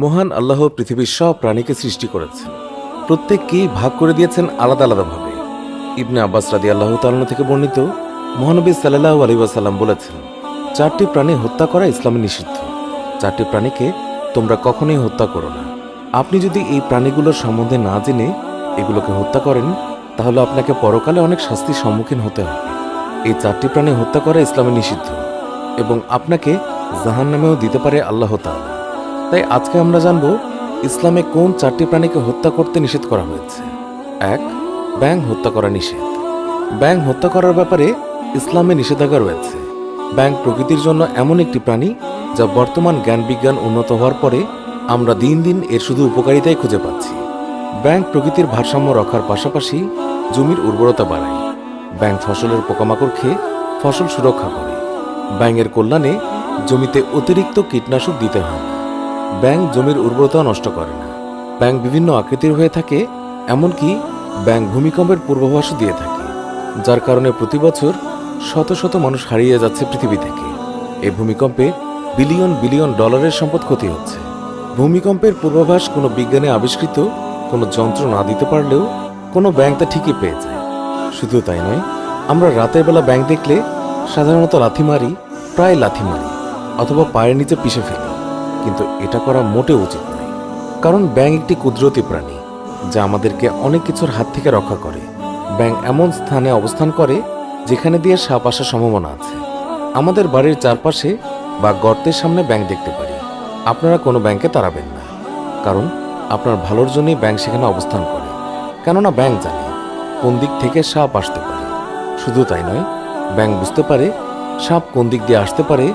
মহান আল্লাহ পৃথিবীর সব প্রাণীকে সৃষ্টি করেছেন, প্রত্যেককেই ভাগ করে দিয়েছেন আলাদা আলাদাভাবে। ইবনে আব্বাস রাদিয়াল্লাহু তাআলা থেকে বর্ণিত, মহানবী সাল্লাল্লাহু আলাইহি ওয়াসাল্লাম বলেছেন, 4টি প্রাণী হত্যা করা ইসলামে নিষিদ্ধ। 4টি প্রাণীকে তোমরা কখনোই হত্যা করো না। আপনি যদি এই প্রাণীগুলোর সম্বন্ধে না জেনে এগুলোকে হত্যা করেন, তাহলে আপনাকে পরকালে অনেক শাস্তির সম্মুখীন হতে হবে। এই 4টি প্রাণী হত্যা করা ইসলামে নিষিদ্ধ এবং আপনাকে জাহান্নামেও দিতে পারে আল্লাহ তাআলা। তাই আজকে আমরা জানব ইসলামে কোন 4টি প্রাণীকে হত্যা করতে নিষেধ করা হয়েছে। 1. ব্যাঙ হত্যা করা নিষেধ। ব্যাঙ হত্যা করার ব্যাপারে ইসলামে নিষেধাজ্ঞা রয়েছে। ব্যাঙ প্রকৃতির জন্য এমন একটি প্রাণী যা বর্তমান জ্ঞান বিজ্ঞান উন্নত হওয়ার পরে আমরা দিন দিন এর শুধু উপকারিতাই খুঁজে পাচ্ছি। ব্যাঙ প্রকৃতির ভারসাম্য রক্ষার পাশাপাশি জমির উর্বরতা বাড়ায়। ব্যাঙ ফসলের পোকামাকড় খেয়ে ফসল সুরক্ষা করে। ব্যাঙের কল্যাণে জমিতে অতিরিক্ত কীটনাশক দিতে হয় না। ব্যাঙ জমির উর্বরতা নষ্ট করে না। ব্যাঙ বিভিন্ন আকৃতির হয়ে থাকে, এমনকি ব্যাঙ ভূমিকম্পের পূর্বাভাসও দিয়ে থাকে, যার কারণে প্রতি বছর শত শত মানুষ হারিয়ে যাচ্ছে পৃথিবী থেকে। এই ভূমিকম্পে বিলিয়ন বিলিয়ন ডলারের সম্পদ ক্ষতি হচ্ছে। ভূমিকম্পের পূর্বাভাস কোনো বিজ্ঞানে আবিষ্কৃত কোনো যন্ত্র না দিতে পারলেও কোনো ব্যাঙ তা ঠিকই পেয়ে যায়। শুধু তাই নয়, আমরা রাতের বেলা ব্যাঙ দেখলে সাধারণত লাথি মারি, প্রায় লাথি মারি অথবা পায়ের নিচে পিষে ফেলি, কিন্তু এটা করা মোটেও উচিত নয়। কারণ ব্যাঙ একটি কুদরতি প্রাণী যা আমাদেরকে অনেক কিছুর হাত থেকে রক্ষা করে। ব্যাঙ এমন স্থানে অবস্থান করে যেখানে দিয়ে সাপ আসার সম্ভাবনা আছে। আমাদের বাড়ির চারপাশে বা গর্তের সামনে ব্যাঙ দেখতে পারি। আপনারা কোনো ব্যাঙকে তাড়াবেন না, কারণ আপনার ভালোর জন্যই ব্যাঙ সেখানে অবস্থান করে। কেননা ব্যাঙ জানে কোন দিক থেকে সাপ আসতে পারে। শুধু তাই নয়, ব্যাঙ বুঝতে পারে সাপ কোন দিক দিয়ে আসতে পারে,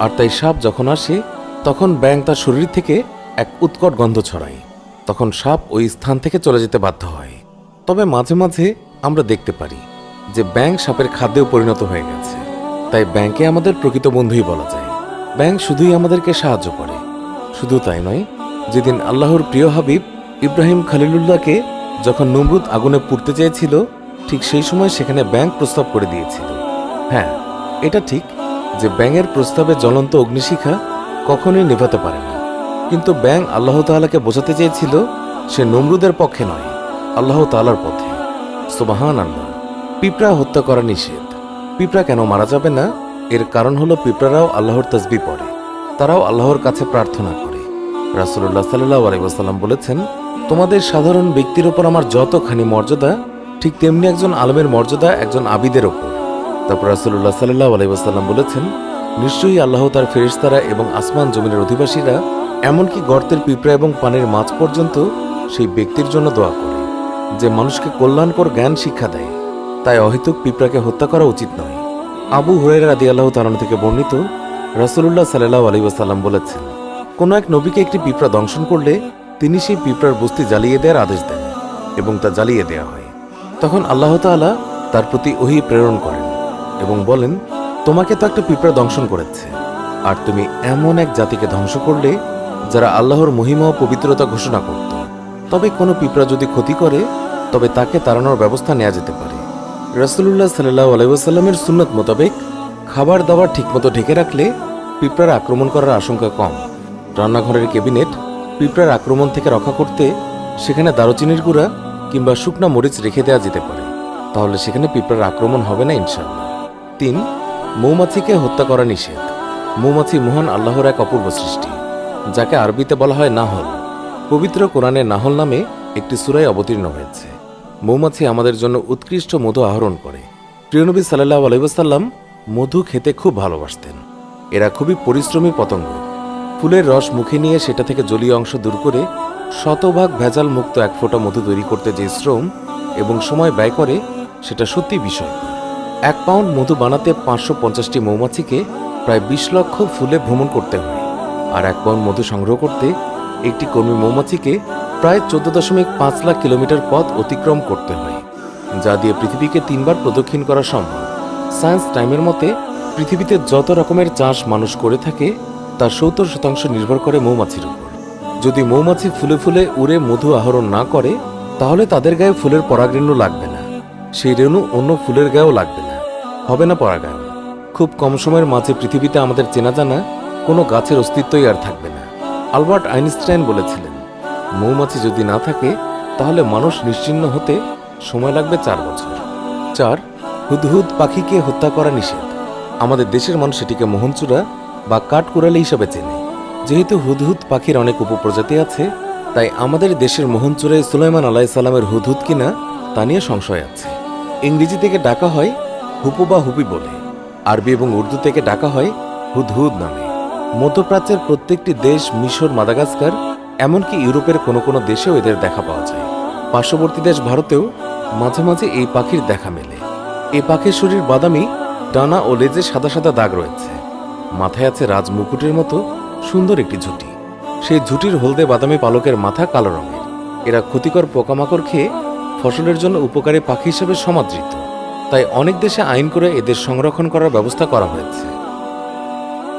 আর তাই সাপ যখন আসে তখন ব্যাঙ তার শরীর থেকে এক উৎকট গন্ধ ছড়ায়। তখন সাপ ওই স্থান থেকে চলে যেতে বাধ্য হয়। তবে মাঝে মাঝে আমরা দেখতে পারি যে ব্যাঙ সাপের খাদ্যেও পরিণত হয়ে গেছে। তাই ব্যাঙকে আমাদের প্রকৃত বন্ধুই বলা যায়। ব্যাঙ শুধুই আমাদেরকে সাহায্য করে। শুধু তাই নয়, যেদিন আল্লাহর প্রিয় হাবিব ইব্রাহিম খলিলুল্লাহকে যখন নমরুদ আগুনে পুড়তে চেয়েছিল, ঠিক সেই সময় সেখানে ব্যাঙ প্রস্তাব করে দিয়েছিল। হ্যাঁ, এটা ঠিক যে ব্যাঙের প্রস্তাবে জ্বলন্ত অগ্নিশিখা কখনোই নেভাতে পারে না, কিন্তু ব্যাঙ আল্লাহ তাআলাকে বোঝাতে চেয়েছিল সে নমরুদের পক্ষে নয়, আল্লাহ তাআলার পথে। সুবহানাল্লাহ। পিঁপড়া হত্যা করা নিষেধ। পিঁপড়া কেন মারা যাবে না? এর কারণ হলো পিঁপড়ারাও আল্লাহর তাসবিহ পড়ে, তারাও আল্লাহর কাছে প্রার্থনা করে। রাসূলুল্লাহ সাল্লাল্লাহু আলাইহি ওয়াসাল্লাম বলেছেন, তোমাদের সাধারণ ব্যক্তির ওপর আমার যতখানি মর্যাদা, ঠিক তেমনি একজন আলেমের মর্যাদা একজন আবিদের ওপর। তারপর রাসূলুল্লাহ সাল্লাল্লাহু আলাইহি ওয়াসাল্লাম বলেছেন, নিশ্চয়ই আল্লাহ তার ফেরেশতারা এবং আসমান জমিনের অধিবাসীরা, এমনকি গর্তের পিঁপড়া এবং পানির মাছ পর্যন্ত সেই ব্যক্তির জন্য দোয়া করে যে মানুষকে কল্যাণকর জ্ঞান শিক্ষা দেয়। তাই অহেতুক পিঁপড়াকে হত্যা করা উচিত নয়। আবু হুরায়রা রাদিয়াল্লাহু তাআলা থেকে বর্ণিত, রাসূলুল্লাহ সাল্লাল্লাহু আলাইহি ওয়াসাল্লাম বলেছেন, কোন এক নবীকে একটি পিঁপড়া দংশন করলে তিনি সেই পিঁপড়ার বস্তি জ্বালিয়ে দেওয়ার আদেশ দেন এবং তা জ্বালিয়ে দেওয়া হয়। তখন আল্লাহ তাআলা তার প্রতি ওহী প্রেরণ করেন এবং বলেন, তোমাকে তো একটা পিঁপড়া দংশন করেছে, আর তুমি এমন এক জাতিকে ধ্বংস করলে যারা আল্লাহর মহিমা ও পবিত্রতা ঘোষণা করত। তবে কোনো পিঁপড়া যদি ক্ষতি করে, তবে তাকে তাড়ানোর ব্যবস্থা নেওয়া যেতে পারে। রাসূলুল্লাহ সাল্লাল্লাহু আলাইহি ওয়াসাল্লামের সুন্নত মোতাবেক খাবার দাবার ঠিকমতো ঢেকে রাখলে পিঁপড়ার আক্রমণ করার আশঙ্কা কম। রান্নাঘরের ক্যাবিনেট পিঁপড়ার আক্রমণ থেকে রক্ষা করতে সেখানে দারুচিনির গুঁড়া কিংবা শুকনা মরিচ রেখে দেওয়া যেতে পারে, তাহলে সেখানে পিঁপড়ার আক্রমণ হবে না ইনশাআল্লাহ। 3. মৌমাছিকে হত্যা করা নিষেধ। মৌমাছি মহান আল্লাহর এক অপূর্ব সৃষ্টি, যাকে আরবিতে বলা হয় নাহল। পবিত্র কোরআনে নাহল নামে একটি সূরায় অবতীর্ণ হয়েছে। মৌমাছি আমাদের জন্য উৎকৃষ্ট মধু আহরণ করে। প্রিয় নবী সাল্লাল্লাহু আলাইহি ওয়াসাল্লাম মধু খেতে খুব ভালোবাসতেন। এরা খুবই পরিশ্রমী পতঙ্গ। ফুলের রস মুখে নিয়ে সেটা থেকে জলীয় অংশ দূর করে শতভাগ ভেজাল মুক্ত এক ফোঁটা মধু তৈরি করতে যে শ্রম এবং সময় ব্যয় করে, সেটা সত্যি বিষয়। 1 পাউন্ড মধু বানাতে 550টি মৌমাছিকে প্রায় 20 লক্ষ ফুলে ভ্রমণ করতে হয়, আর 1 পাউন্ড মধু সংগ্রহ করতে একটি কর্মী মৌমাছিকে প্রায় 14.5 লাখ কিলোমিটার পথ অতিক্রম করতে হয়, যা দিয়ে পৃথিবীকে 3 বার প্রদক্ষিণ করা সম্ভব। সায়েন্স টাইমের মতে পৃথিবীতে যত রকমের চাষ মানুষ করে থাকে তার 70% নির্ভর করে মৌমাছির উপর। যদি মৌমাছি ফুলে ফুলে উড়ে মধু আহরণ না করে, তাহলে তাদের গায়ে ফুলের পরাগরেণু লাগবে না, সেই রেণু অন্য ফুলের গায়েও লাগবে না, হবে না পরাগায়ন। খুব কম সময়ের মাঝে পৃথিবীতে আমাদের চেনা জানা কোনো গাছের অস্তিত্বই আর থাকবে না। আলবার্ট আইনস্টাইন বলেছিলেন, মৌমাছি যদি না থাকে তাহলে মানুষ নিশ্চিহ্ন হতে সময় লাগবে 4 বছর। 4. হুদহুদ পাখিকে হত্যা করা নিষেধ। আমাদের দেশের মানুষ এটিকে মোহনচূড়া বা কাঠকুড়ালি হিসাবে চেনে। যেহেতু হুদহুদ পাখির অনেক উপপ্রজাতি আছে, তাই আমাদের দেশের মোহনচূড়ায় সুলাইমান আলাইসাল্লামের হুদহুদ কিনা তা নিয়ে সংশয় আছে। ইংরেজি থেকে ডাকা হয় হুপু বা হুপি বলে, আরবি এবং উর্দু থেকে ডাকা হয় হুদহুদ নামে। মধ্যপ্রাচ্যের প্রত্যেকটি দেশ, মিশর, মাদাগাস্কার, এমনকি ইউরোপের কোনো কোনো দেশেও এদের দেখা পাওয়া যায়। পার্শ্ববর্তী দেশ ভারতেও মাঝে মাঝে এই পাখির দেখা মেলে। এই পাখির শরীর বাদামি, ডানা ও লেজে সাদা সাদা দাগ রয়েছে। মাথায় আছে রাজমুকুটের মতো সুন্দর একটি ঝুঁটি। সেই ঝুঁটির হলদে বাদামি পালকের মাথা কালো রঙের। এরা ক্ষতিকর পোকামাকড় খেয়ে ফসলের জন্য উপকারী পাখি হিসেবে সমাদৃত। তাই অনেক দেশে আইন করে এদের সংরক্ষণ করার ব্যবস্থা করা হয়েছে।